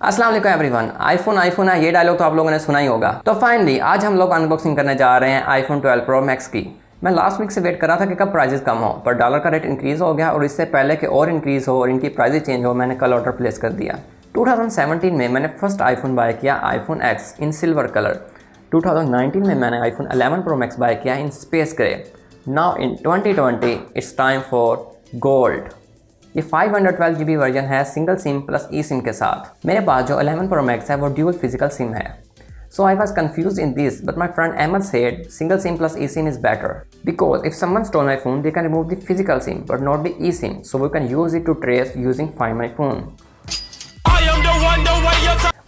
अस्सलाम वालेकुम everyone. IPhone है, ये डायलॉग तो आप लोगों ने सुना ही होगा। तो फाइनली आज हम लोग अनबॉक्सिंग करने जा रहे हैं आईफोन 12 प्रो मैक्स की। मैं लास्ट वीक से वेट कर रहा था कि कब प्राइजेस कम हो, पर डॉलर का रेट इंक्रीज़ हो गया और इससे पहले कि और इंक्रीज़ हो और इनकी प्राइजेस चेंज हो, मैंने कल ऑर्डर प्लेस कर दिया। 2017 में मैंने फर्स्ट आईफोन बाय किया आईफोन एक्स इन सिल्वर कलर। 2019 में मैंने आईफोन 11 प्रो मैक्स बाय किया in space grey. Now in 2020 it's time for gold. ये 512 GB वर्जन है सिंगल सिम प्लस ई सिम के साथ। मेरे पास जो 11 प्रो मैक्स है वो ड्यूल फिजिकल सिम है। So I was confuse in this, but my friend Ahmed said single SIM plus eSIM is better because if someone stole my phone, they can remove the physical SIM but not the eSIM, so we can use it to trace using Find My Phone.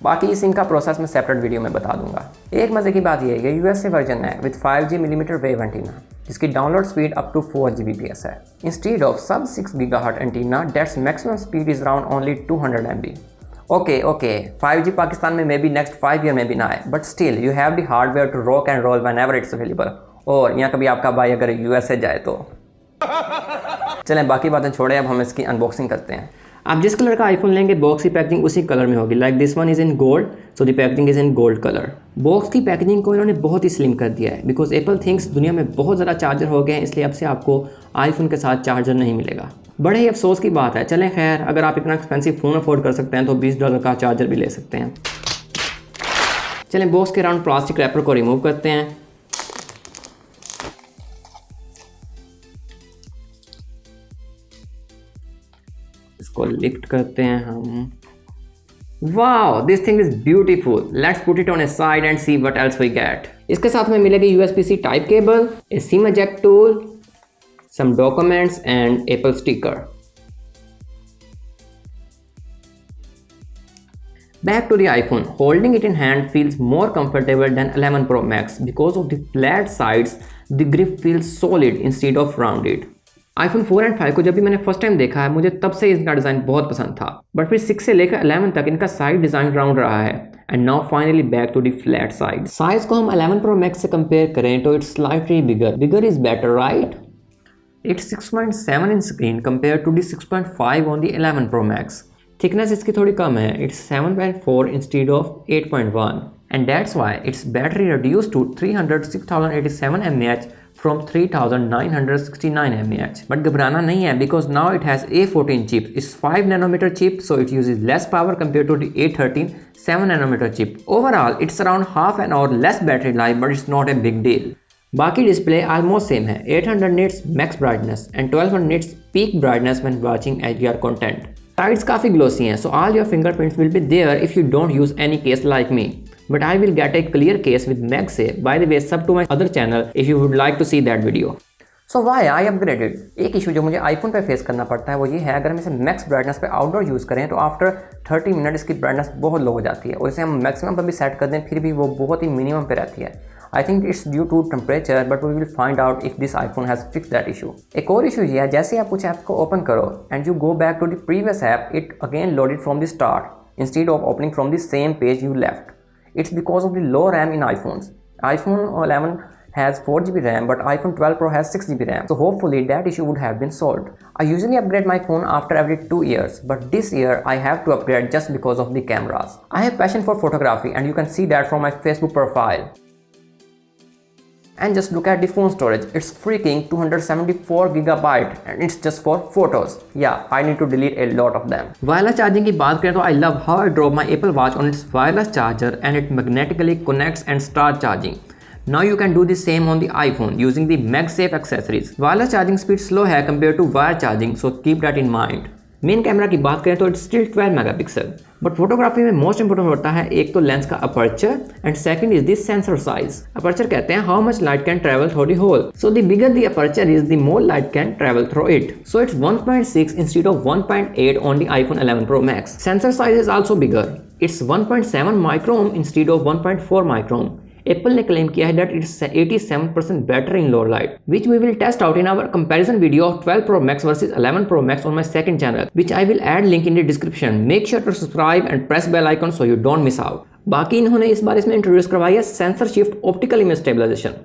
बाकी इस SIM का process मैं separate video में बता दूंगा। एक मजे की बात यह है कि यूएसए वर्जन है with 5G mm wave antenna, जिसकी download speed up to 4 Gbps है। Instead of sub 6 GHz antenna, that's maximum speed is around only 200 MB। Okay 5G Pakistan में मे बी नेक्स्ट 5 ईयर में भी ना आए, but still you have the hardware to rock and roll whenever it's available. और यहाँ कभी आपका भाई अगर यूएसए जाए तो चलें बाकी बातें छोड़े, अब हम इसकी अनबॉक्सिंग करते हैं। आप जिस कलर का आईफोन लेंगे बॉक्स की पैकेजिंग उसी कलर में होगी। Like this one is in gold, so the packaging is in gold colour. Box की पैकेजिंग को इन्होंने बहुत ही स्लिम कर दिया है बिकॉज एप्पल थिंक्स दुनिया में बहुत ज़्यादा चार्जर हो गए हैं, इसलिए अब से आपको आईफोन के साथ चार्जर नहीं मिलेगा। बड़े ही अफसोस की बात है। चलें खैर, अगर आप इतना एक्सपेंसिव फ़ोन अफोर्ड कर सकते हैं तो $20 का चार्जर भी ले सकते हैं। चलें बॉक्स के अराउंड प्लास्टिक रैपर को रिमूव करते हैं। इसको लिफ्ट करते हैं हम। Wow, this thing is beautiful. Let's put it on a side and see what else we get. इसके साथ में मिलेगी USB-C type cable, a SIM eject tool, some documents and Apple sticker. Back to the iPhone. Holding it in hand feels more comfortable than 11 Pro Max because of the flat sides. The grip feels solid instead of rounded. iPhone 4 and 5 को जब भी मैंने first time देखा है, मुझे तब से इसका डिज़ाइन बहुत पसंद था, बट फिर 6 से लेकर 11 तक इनका साइड डिज़ाइन राउंड रहा है। And now finally back to the flat side. Size को हम 11 Pro Max से कंपेयर करें तो it's slightly bigger is better, right? It's 6.7 in screen compare to the 6.5 on the 11 Pro Max। Thickness इसकी थोड़ी कम है, it's 7.4 instead of 8.1, and that's why its battery reduced to 306,087 mAh from 3,969 mAh. But घबराना नहीं है because now it has A14 chip. It's 5 nanometer chip, so it uses less power compared to the A13 7 nanometer chip. Overall, it's around half an hour less battery life, but it's not a big deal. बाकी display almost same है, 800 nits max brightness and 1200 nits peak brightness when watching HDR content. Sides काफ़ी glossy हैं, so all your fingerprints will be there if you don't use any case like me. But I will get a clear case with MagSafe. By the way, sub to my other channel if you would like to see that video. So why I upgraded? एक issue जो मुझे iPhone पे face करना पड़ता है वो ये है, अगर हम इसे मैक्स ब्राइटनेस पे आउटडोर यूज़ करें तो आफ्टर 30 मिनट इसकी ब्राइटनेस बहुत लो हो जाती है, और इसे हम मैक्सिमम पर भी सेट कर दें फिर भी वो बहुत ही मिनिमम पे रहती है। I think it's due to temperature, but we will find out if this iPhone has fix that issue. एक और इशू ये है, जैसे आप कुछ ऐप्स को ओपन करो and you go back to the previous app, it again loaded from the start instead of opening from the same page you left. It's because of the low RAM in iPhones. iPhone 11 has 4 GB RAM, but iPhone 12 Pro has 6 GB RAM. So hopefully that issue would have been solved. I usually upgrade my phone after every 2 years, but this year I have to upgrade just because of the cameras. I have passion for photography, and you can see that from my Facebook profile. And just look at the phone storage. It's freaking 274 GB and it's just for photos. Yeah, I need to delete a lot of them. Wireless charging की बात करें तो I love how I drop my Apple Watch on its wireless charger and it magnetically connects and start charging. Now you can do the same on the iPhone using the MagSafe accessories. Wireless charging speed slow है compared to wire charging, so keep that in mind. Main camera की बात करें तो it's still 12 megapixel, but photography में most important होता है एक तो लेंस का aperture and second is the sensor size. Aperture कहते हैं how much light can travel through the hole, so the bigger the aperture is the more light can travel through it, so it's 1.6 instead of 1.8 on the iPhone 11 Pro Max. Sensor size is also bigger. It's 1.7 micron instead of 1.4 micron. Apple ने claim किया है that it's 87% better in low light, which we will test out in our comparison video of 12 Pro Max versus 11 Pro Max on my second channel, which I will add link in the description. Make sure to subscribe and press bell icon so you don't miss out. बाकी इन्होंने इस बार इसमें introduce करवाई है sensor shift optical image stabilization.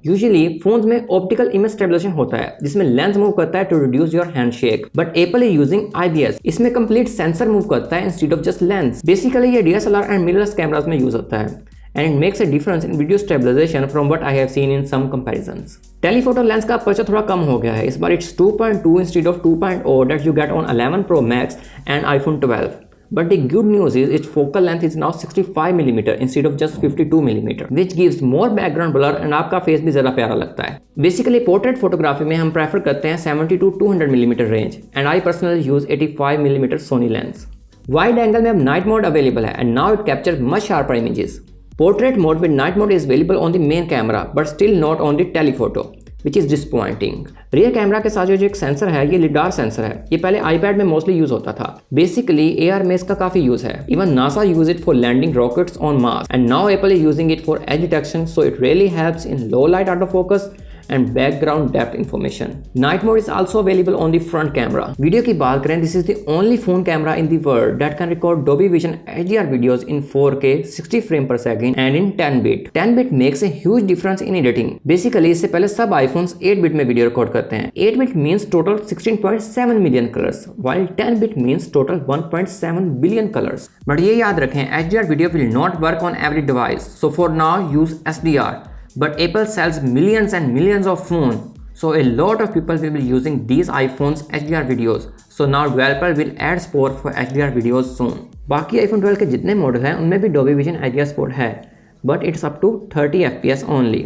Usually phones में optical image stabilization होता है जिसमें लेंस मूव करता है to reduce your hand shake, but Apple is using IBS। इसमें कंप्लीट सेंसर मूव करता है instead of just lens. Basically ये DSLR एंड मिररलेस कैमरास में यूज होता है and it makes a difference in video stabilization from what I have seen in some comparisons. Telephoto lens का aperture थोड़ा कम हो गया है, इस बार it's 2.2 instead of 2.0 that you get on 11 Pro Max and iPhone 12. But the good news is its focal length is now 65mm instead of just 52mm, which gives more background blur and आपका face भी ज़्यादा प्यारा लगता है। Basically portrait photography में हम prefer करते हैं 70 to 200mm range and I personally use 85mm Sony lens. Wide angle में अब नाइट मोड अवेलेबल है and now it captures much sharper images. Portrait mode with night mode is available on the main camera but still not on the telephoto, which is disappointing. Rear camera के साथ जो एक sensor है ये lidar sensor है। ये पहले iPad में मोस्टली यूज होता था। बेसिकली AR में इसका काफी यूज है। Even NASA use it for landing rockets on Mars and now Apple is using it for edge detection, so it really helps in low light autofocus and background depth information. Night mode is also available on the front camera. Video की बात करें, this is the only phone camera in the world that can record Dolby Vision HDR videos in 4K 60 frame per second and in 10-bit. 10-bit makes a huge difference in editing. Basically इससे पहले सब iPhones 8-bit में video record करते हैं। 8-bit means total 16.7 million colors, while 10-bit means total 1.7 billion colors. But ये याद रखें, HDR video will not work on every device. So for now use SDR. But Apple sells millions and millions of phones, so a lot of people will be using these iPhones HDR videos. So now developer will add support for HDR videos soon. बाकी iPhone 12 के जितने model हैं उनमें भी Dolby Vision HDR support है, but it's up to 30 FPS only.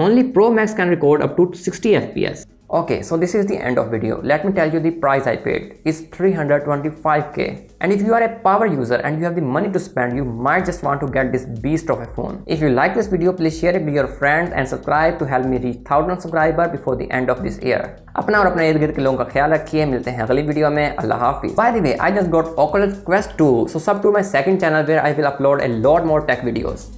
Only Pro Max can record up to 60 FPS. Okay, so this is the end of video. Let me tell you the price I paid. It's 325k. And if you are a power user and you have the money to spend, you might just want to get this beast of a phone. If you like this video, please share it with your friends and subscribe to help me reach 1000 subscribers before the end of this year. अपना और अपने इर्द गिर्द के लोगों का ख्याल रखिए। मिलते हैं अगली वीडियो में। अल्लाह हाफिज। By the way, I just got Oculus Quest 2, so sub to my second channel where I will upload a lot more tech videos.